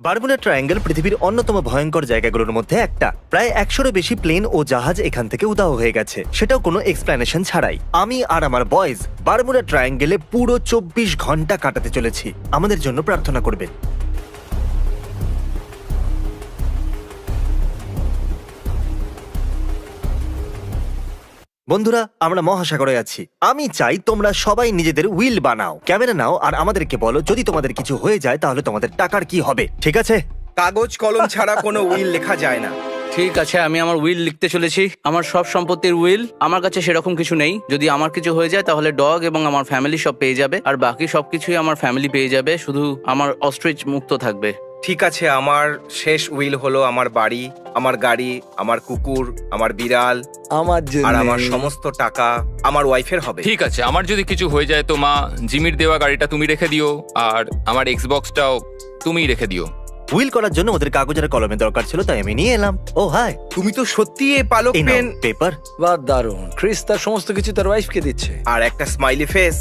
Bermuda triangle পৃথিবীর অন্যতম ভয়ঙ্কর জায়গাগুলোর মধ্যে একটা। প্রায় 100-এরও বেশি প্লেন ও জাহাজ এখান থেকে উধাও হয়ে গেছে, সেটাও কোনো এক্সপ্লেনেশন ছাড়াই। আমি আর আমার বয়েজ বারমুডা ট্রায়াঙ্গেলে পুরো 24 ঘন্টা কাটাতে চলেছি। আমাদের জন্য প্রার্থনা করবেন। বন্ধুরা, আমরা মহাসাগরে আছি। আমি চাই তোমরা সবাই নিজেদের উইল বানাও, ক্যামেরা নাও, আর আমাদেরকে বলো যদি তোমাদের কিছু হয়ে যায় তাহলে তোমাদের টাকার কি হবে, ঠিক আছে? কাগজ কলম ছাড়া কোনো উইল লেখা যায় না। ঠিক আছে, আমি আমার উইল লিখতে চলেছি। আমার সব সম্পত্তির উইল। আমার কাছে সেরকম কিছু নেই। যদি আমার কিছু হয়ে যায় তাহলে ডগ এবং আমার ফ্যামিলি সব পেয়ে যাবে, আর বাকি সবকিছুই আমার ফ্যামিলি পেয়ে যাবে। শুধু আমার অস্ট্রিচ মুক্ত থাকবে। ঠিক আছে, আমার শেষ উইল হলো আমার বাড়ি, আমার গাড়ি, আমার কুকুর, আমার বিড়াল, আমার জন্য আর আমার সমস্ত টাকা আমার ওয়াইফের হবে। ঠিক আছে, আমার যদি কিছু হয়ে যায় তো মা, জিমির দেওয়া গাড়িটা তুমি রেখে দিও, আর আমার এক্সবক্সটাও তুমিই রেখে দিও। উইল করার জন্য ওদের কাগজের কলমের দরকার ছিল, তাই আমি নিয়ে এলাম। ও হাই, তুমি তো সত্যি এই পালক এই পেন পেপার। বা দারুণ। ক্রিস তার সমস্ত কিছু তার ওয়াইফকে দিচ্ছে। আর একটা স্মাইলি ফেস।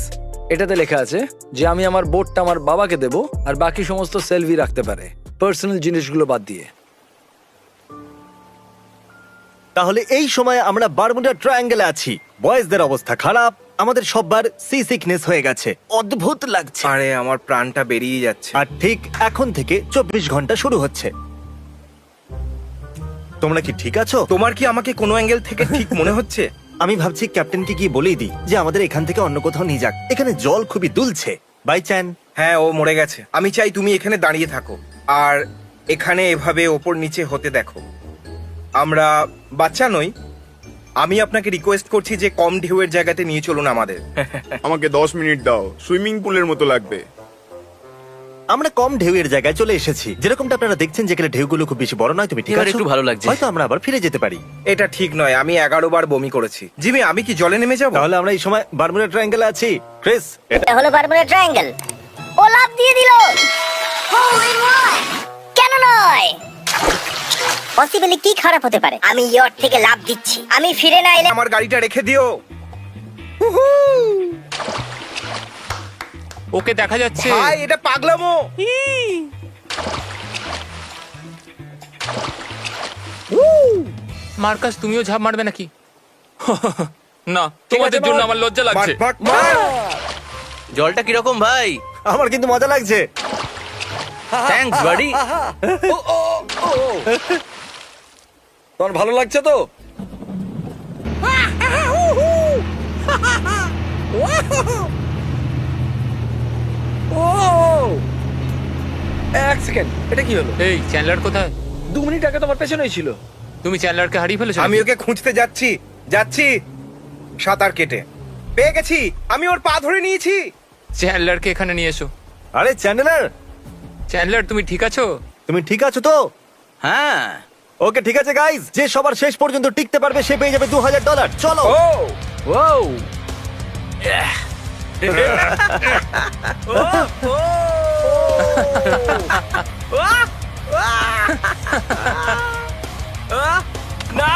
এটাতে লেখা আছে যে আমি আমার বোটটা আমার বাবাকে দেব, আর বাকি সমস্ত সেলভি রাখতে পারে, পার্সোনাল জিনিসগুলো বাদ দিয়ে। তাহলে এই সময় আমরা বারমুডা ট্রায়াঙ্গেলে আছি। বয়েজদের অবস্থা খারাপ, আমাদের সববার সি সিকনেস হয়ে গেছে, অদ্ভুত লাগছে। আরে আমার প্রাণটা বেরিয়ে যাচ্ছে। আর ঠিক এখন থেকে 24 ঘন্টা শুরু হচ্ছে। তোমরা কি ঠিক আছো? তোমার কি আমাকে কোনো অ্যাঙ্গেল থেকে ঠিক মনে হচ্ছে? আমি ভাবছি ক্যাপ্টেনকে গিয়ে বলেই দিই যে আমাদের এখান থেকে অন্য কোথাও নিয়ে যাক। এখানে জল খুবই দুলছে। বাই চ্যান। হ্যাঁ, ও মরে গেছে। আমি চাই তুমি এখানে দাঁড়িয়ে থাকো আর এখানে এভাবে ওপর নিচে হতে দেখো। আমরা বাচ্চা নই। আমি আপনাকে রিকোয়েস্ট করছি যে কম ঢেউয়ের জায়গাতে নিয়ে চলুন আমাদের। আমাকে 10 মিনিট দাও, সুইমিং পুলের মতো লাগবে। আমরা কম ঢেউয়ের জায়গায় চলে এসেছি, যেরকমটা আপনারা দেখছেন, যেখানে ঢেউগুলো খুব বেশি বড় নয়। তুমি ঠিক এবার আছো? একটু ভালো লাগছে। হয়তো আমরা আবার ফিরে যেতে পারি। এটা ঠিক নয়, আমি 11 বার বমি করেছি। জিমি, আমি কি জলে নেমে যাব? তাহলে আমরা এই সময় বারমুডা ট্রায়াঙ্গেলে আছি। ক্রিস, এটা হলো বারমুডা ট্রায়াঙ্গেল। ও লাফ দিয়ে দিল। কেন নয়? পসিবলি কি খারাপ হতে পারে? আমি ইয়ট থেকে লাফ দিচ্ছি। আমি ফিরে না এলে আমার গাড়িটা রেখে দিও। ওকে দেখা যাচ্ছে। ভাই, এটা পাগলামো। মার্কাস, তুমিও ঝাঁপ মারবে নাকি? না, তোমাদের জন্য আমার লজ্জা লাগছে। মার, মার, মার। জলটা কিরকম ভাই? আমার কিন্তু মজা লাগছে। থ্যাঙ্কস বাডি। তোমার ভালো লাগছে তো? এক সেকেন্ড, এটা কি হলো? এই চ্যান্ডলার কোথায়? 2 মিনিট আগে তোমার পেছনেই ছিল। তুমি চ্যান্ডলারকে হারিয়ে ফেলেছো? আমি ওকে খুঁজতে যাচ্ছি যাচ্ছি সাঁতার কেটে। পেয়ে গেছি, আমি ওর পা ধরে নিয়েছি। চ্যান্ডলারকে এখানে নিয়ে এসো। আরে চ্যান্ডেলার, চ্যান্ডলার, তুমি ঠিক আছো? তুমি ঠিক আছো তো? হ্যাঁ। ওকে, ঠিক আছে গাইজ, যে সবার শেষ পর্যন্ত টিকতে পারবে সে পেয়ে যাবে $2000। চলো। ও ওয়াও, না,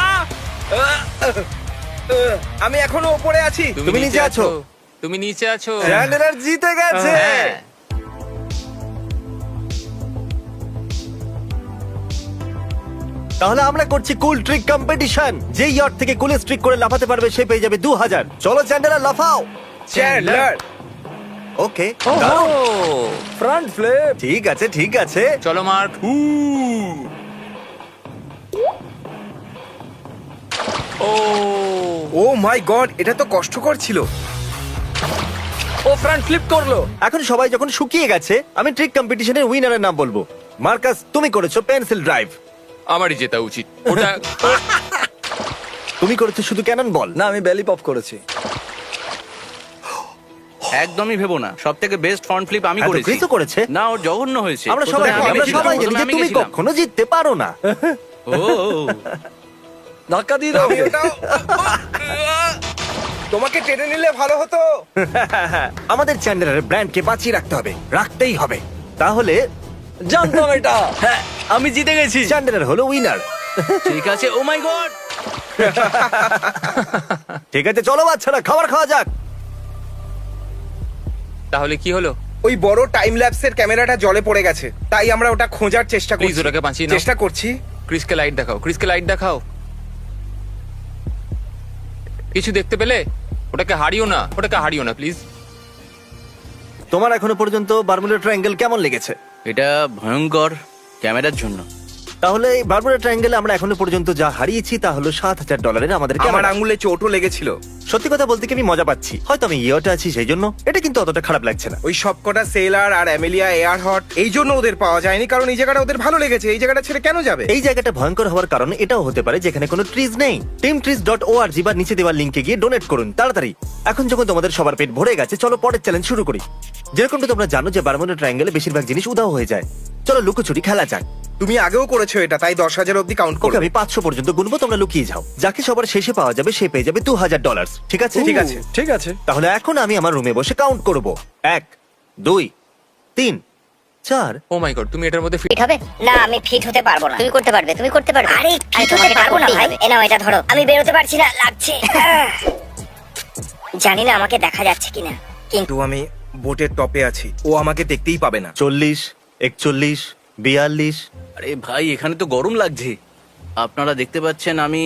আমি এখনো উপরে আছি। তুমি নিচে আছো। তুমি নিচে আছো। চ্যান্ডেলার জিতে গেছে। হ্যাঁ। তাহলে আমরা করছি কুল ট্রিক কম্পিটিশন। যে ইয়ট থেকে কুলেস্ট ট্রিক করে লাফাতে পারবে সে পেয়ে যাবে 2000। চলো চ্যান্ডেলার, লাফাও। চ্যান্ডলার, ওকে, ও, ফ্রন্ট ফ্লিপ। ঠিক আছে ঠিক আছে। চলো মার্ক। ও, ও মাই গড, এটা তো কষ্টকর ছিল। ও ফ্রন্ট ফ্লিপ করলো। এখন সবাই যখন শুকিয়ে গেছে, আমি ট্রিক কম্পিটিশনের উইনারের নাম বলবো। মার্কাস, তুমি করেছো পেন্সিল ড্রাইভ। আমারই জেতা উচিত। ওটা তুমি করেছো শুধু ক্যানন বল। না, আমি বেলি পপ করেছি। একদমই ভেবো না, সব থেকে বেস্ট ফ্রন্ট ফ্লিপ আমি হ্যাঁ, তো করেছি। ক্রিসও করেছে। না, ওর জঘন্য হয়েছে। আমরা প্রথমে সবাই আমি আমরা গেছিলাম, সবাই জানি প্রথমে যে আমি তুমি গেছিলাম। কখনো জিততে পারো না। ও, ধাক্কা দিয়ে দাও। আমি ওটাও তোমাকে টেনে নিলে ভালো হতো। আমাদের চ্যান্ডেলারের ব্র্যান্ডকে বাঁচিয়ে রাখতে হবে, রাখতেই হবে। তাহলে জানতাম এটা। হ্যাঁ, আমি জিতে গেছি। চ্যান্ডেলার হলো উইনার। ঠিক আছে। ও মাই গড। ঠিক আছে, চলো বাচ্চারা, খাবার খাওয়া যাক। তাহলে কি হলো? ওই বড় টাইম ল্যাপসের ক্যামেরাটা জলে পড়ে গেছে, তাই আমরা ওটা খোঁজার চেষ্টা Please, করছি। ওটাকে বাঁচিয়ে নাও। চেষ্টা করছি। ক্রিসকে লাইট দেখাও, ক্রিসকে লাইট দেখাও। কিছু দেখতে পেলে? ওটাকে হারিও না, ওটাকে হারিও না প্লিজ। তোমার এখনো পর্যন্ত বারমুডা ট্রায়াঙ্গেল কেমন লেগেছে? এটা ভয়ঙ্কর ক্যামেরার জন্য। তাহলে এই বারমুডা ট্রায়াঙ্গেলে আমরা এখনো পর্যন্ত যা হারিয়েছি তা হলো $7,000 আমাদের আমার ক্যামেরা। আঙুলে চোটও লেগেছিল। সত্যি কথা বলতে কি আমি মজা পাচ্ছি, হয়তো আমি ইয়েটা আছি সেই জন্য। এটা কিন্তু অতটা খারাপ লাগছে না। ওই সবকটা সেলার আর অ্যামেলিয়া এয়ার হট এই জন্য ওদের পাওয়া যায়নি, কারণ এই জায়গাটা ওদের ভালো লেগেছে। এই জায়গাটা ছেড়ে কেন যাবে? এই জায়গাটা ভয়ঙ্কর হওয়ার কারণ এটাও হতে পারে যেখানে কোনো ট্রিজ নেই। teamtrees.org বা নিচে দেওয়া লিংকে গিয়ে ডোনেট করুন তাড়াতাড়ি। এখন যখন তোমাদের সবার পেট ভরে গেছে, চলো পরের চ্যালেঞ্জ শুরু করি। যেরকমটা তোমরা জানো যে বারমুডা ট্রায়াঙ্গেলে বেশিরভাগ জিনিস উধাও হয়ে যায়। চলো লুকোচুরি খেলা যাক। তুমি আগেও করেছো এটা, তাই 10,000 অব্দি কাউন্ট ওকে, করো। আমি 500 পর্যন্ত গুনবো, তোমরা লুকিয়ে যাও। যাকে সবার শেষে পাওয়া যাবে সে পেয়ে যাবে $2,000। ঠিক আছে? ঠিক আছে। ঠিক আছে। তাহলে এখন আমি আমার রুমে বসে কাউন্ট করব। 1 2 3 4। ও মাই গড, তুমি এটার মধ্যে ফিট হবে না? আমি ফিট হতে পারবো না। তুমি করতে পারবে, তুমি করতে পারবে। আরে ফিট হতে পারবো না ভাই। এ নাও এটা ধরো। আমি বেরোতে পারছি না, লাগছে। জানি না আমাকে দেখা যাচ্ছে কিনা, কিন্তু কিন্তু আমি বোটের টপে আছি, ও আমাকে দেখতেই পাবে না। 40 41 42। আরে ভাই, এখানে তো গরম লাগছে। আপনারা দেখতে পাচ্ছেন আমি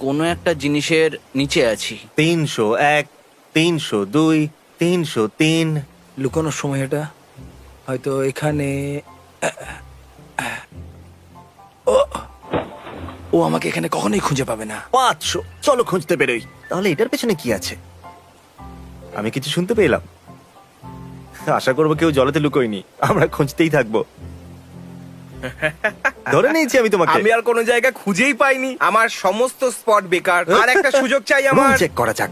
কোনো একটা জিনিসের নিচে আছি। 301 302 303। লুকানোর সময় এটা হয়তো এখানে। ও, ও আমাকে এখানে কখনোই খুঁজে পাবে না। 500। চলো খুঁজতে বেরোই। তাহলে এটার পেছনে কি আছে? আমি কিছু শুনতে পেলাম। আশা করবো কেউ জলেতে লুকোয়নি। আমরা খুঁজতেই থাকবো। ধরে নিয়েছি আমি তোমাকে। আমি আর কোনো জায়গা খুঁজেই পাইনি। আমার সমস্ত স্পট বেকার। আর একটা সুযোগ চাই রুম আমার। চেক করা যাক।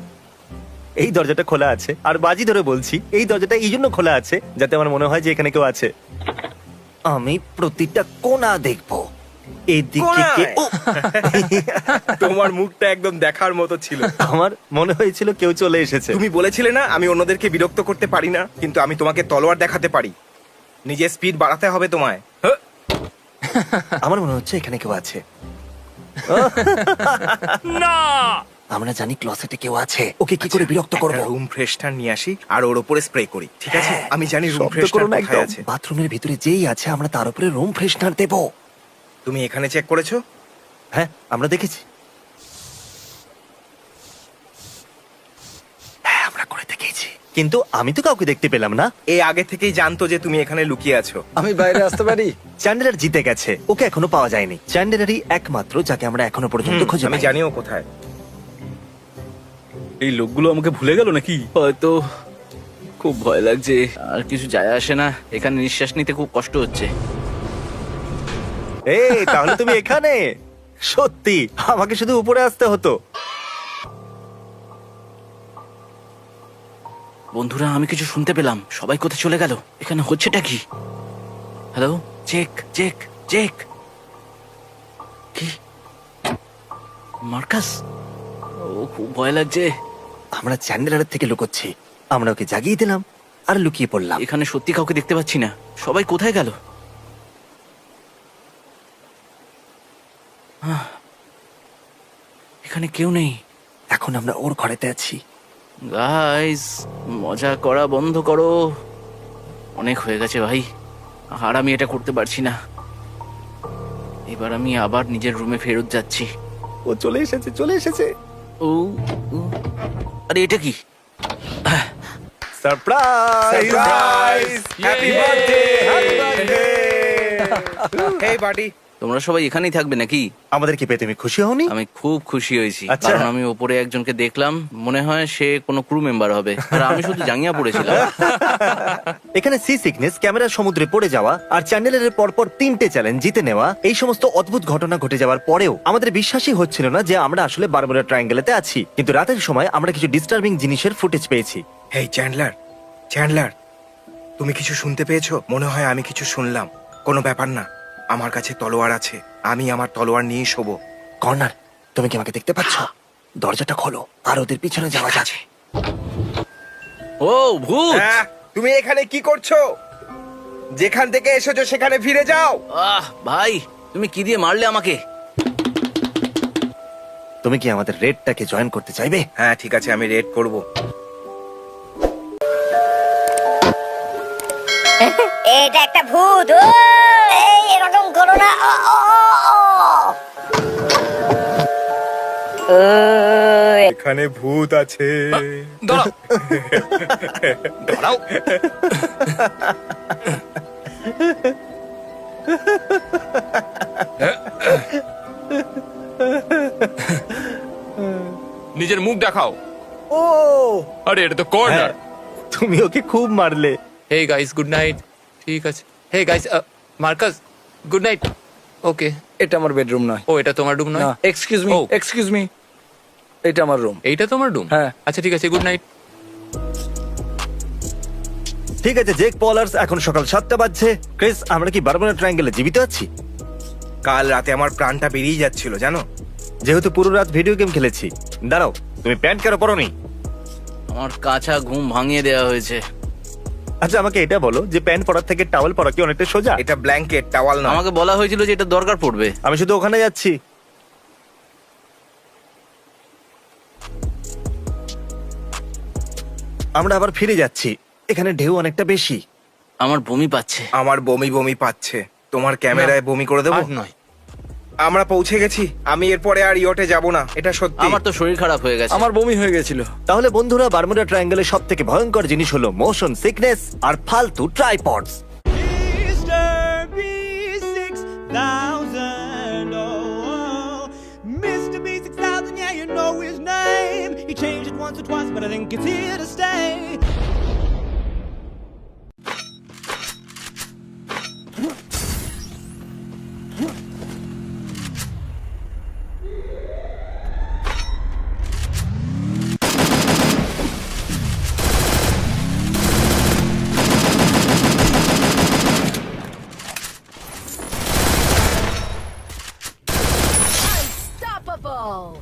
এই দরজাটা খোলা আছে, আর বাজি ধরে বলছি এই দরজাটা এই জন্য খোলা আছে যাতে আমার মনে হয় যে এখানে কেউ আছে। আমি প্রতিটা কোণা দেখবো। এদিকে কোণায়? তোমার মুখটা একদম দেখার মতো ছিল। আমার মনে হয়েছিল কেউ চলে এসেছে। তুমি বলেছিলে না আমি অন্যদেরকে বিরক্ত করতে পারি না, কিন্তু আমি তোমাকে তলোয়ার দেখাতে পারি। নিজের স্পিড বাড়াতে হবে তোমায়। আমার মনে হচ্ছে এখানে কেউ আছে। না। আমরা জানি ক্লসেটে কেউ আছে। ওকে কি করে বিরক্ত করব? রুম ফ্রেশনার নিয়ে আসি আর ওর উপরে স্প্রে করি, ঠিক আছে? হ্যাঁ, আমি জানি রুম শব্দ করো ফ্রেশনার না কোথায় একদম। আছে। বাথরুমের ভিতরে যেই আছে আমরা তার উপরে রুম ফ্রেশনার দেব। তুমি এখানে চেক করেছো? হ্যাঁ, আমরা দেখেছি। হ্যাঁ, আমরা করে দেখেছি, কিন্তু আমি তো কাউকে দেখতে পেলাম না। এ আগে থেকেই জানতো যে তুমি এখানে লুকিয়ে আছো। আমি বাইরে আসতে পারি? চ্যান্ডেলার জিতে গেছে, ওকে এখনো পাওয়া যায়নি। চ্যান্ডেলারই একমাত্র যাকে আমরা এখনো পর্যন্ত খুঁজে আমি পাইনি। জানিও কোথায়। এই লোকগুলো আমাকে ভুলে গেল নাকি? হয়তো। খুব ভয় লাগছে। আর কিছু যায় আসে না, এখানে নিঃশ্বাস নিতে খুব কষ্ট হচ্ছে। এই তাহলে তুমি এখানে? সত্যি আমাকে শুধু উপরে আসতে হতো। বন্ধুরা, আমি কিছু শুনতে পেলাম। সবাই কোথায় চলে গেল? এখানে হচ্ছেটা কি? Hello, check check check. কি? মার্কাস? ও, খুব ভয় লাগছে। আমরা চ্যান্ডেলারের থেকে লুকোচ্ছি। আমরা ওকে জাগিয়ে দিলাম আর লুকিয়ে পড়লাম। এখানে সত্যি কাউকে দেখতে পাচ্ছি না। সবাই কোথায় গেল? এখানে কেউ নেই। এখন আমরা ওর ঘরেতে আছি। গাইস, মজা করা বন্ধ করো। অনেক হয়ে গেছে ভাই, আর আমি এটা করতে পারছি না। এবার আমি আবার নিজের রুমে ফেরত যাচ্ছি। ও চলে এসেছে, চলে এসেছে। ও, ও, আরে এটা কি? Surprise! Surprise! Happy Yay! Birthday! Happy birthday! Hey buddy. তোমরা সবাই এখানেই থাকবে নাকি? আমাদেরকে পেয়ে তুমি খুশি হওনি? আমি খুব খুশি হয়েছি, আচ্ছা। কারণ আমি ওপরে একজনকে দেখলাম, মনে হয় সে কোনো ক্রু মেম্বার হবে, আর আমি শুধু জাঙ্গিয়া পড়েছিলাম। এখানে সি সিকনেস, ক্যামেরা সমুদ্রে পড়ে যাওয়া, আর চ্যান্ডেলের পরপর 3টে চ্যালেঞ্জ জিতে নেওয়া, এই সমস্ত অদ্ভুত ঘটনা ঘটে যাওয়ার পরেও আমাদের বিশ্বাসই হচ্ছিল না যে আমরা আসলে বারমুডা ট্রায়াঙ্গেলেতে আছি। কিন্তু রাতের সময় আমরা কিছু ডিস্টার্বিং জিনিসের ফুটেজ পেয়েছি। হেই চ্যান্ডলার, চ্যান্ডলার, তুমি কিছু শুনতে পেয়েছো? মনে হয় আমি কিছু শুনলাম। কোনো ব্যাপার না, আমার কাছে তলোয়ার আছে। আমি আমার তলোয়ার নিয়ে শোবো। কর্নার, তুমি কি আমাকে দেখতে পাচ্ছ? দরজাটা খোলো আর ওদের পিছনে যাওয়া যাক। ও ভূত! হ্যাঁ, তুমি এখানে কি করছো? যেখান থেকে এসেছো সেখানে ফিরে যাও। আহ ভাই, তুমি কি দিয়ে মারলে আমাকে? তুমি কি আমাদের রেডটাকে জয়েন করতে চাইবে? হ্যাঁ ঠিক আছে, আমি রেড করব। এটা একটা ভূত। ও! এই এরকম করো না। ও! এখানে ভূত আছে। দাঁড়াও দাঁড়াও নিজের মুখ দেখাও। ও আরে এটা তো কর্নার। তুমি ওকে খুব মারলে। Hey guys good night. ঠিক আছে। Hey guys Marcus good night. Okay. এটা আমার বেডরুম নয়। ও এটা তোমার রুম নয়? না, এক্সকিউজ মি, ও। এক্সকিউজ মি, এটা আমার রুম। এইটা তোমার রুম? হ্যাঁ। আচ্ছা ঠিক আছে, গুড নাইট। ঠিক আছে জেক পলার্স, এখন সকাল 7টা বাজছে। ক্রিস, আমরা কি বারমুডা ট্রায়াঙ্গেলে জীবিত আছি? কাল রাতে আমার প্রাণটা বেরিয়ে যাচ্ছিল জানো। যেহেতু পুরো রাত ভিডিও গেম খেলেছি। দাঁড়াও, তুমি প্যান্ট কেন পরোনি? আমার কাঁচা ঘুম ভাঙিয়ে দেওয়া হয়েছে। আচ্ছা আমাকে এটা বলো যে প্যান্ট পরার থেকে টাওয়েল পরা কি অনেকটা সোজা? এটা ব্ল্যাঙ্কেট, টাওয়াল না। আমাকে বলা হয়েছিল যে এটা দরকার পড়বে। আমি শুধু ওখানে যাচ্ছি। আমরা আবার ফিরে যাচ্ছি। এখানে ঢেউ অনেকটা বেশি। আমার বমি পাচ্ছে। আমার বমি বমি পাচ্ছে। তোমার ক্যামেরায় বমি করে দেবো? আর নয়। আমরা পৌঁছে গেছি। আমি এরপরে আর ইয়টে যাব না, এটা সত্যি। আমার তো শরীর খারাপ হয়ে গেছে। আমার বমি হয়ে গেছিল। তাহলে বন্ধুরা, বারমুডা ট্রায়াঙ্গেলের সব থেকে ভয়ঙ্কর জিনিস হলো মোশন সিকনেস আর ফালতু tripods. Mr. B6000, oh, Mr. B6000, yeah, you know his name. He changed it once or twice, but I think it's here to stay. Unstoppable!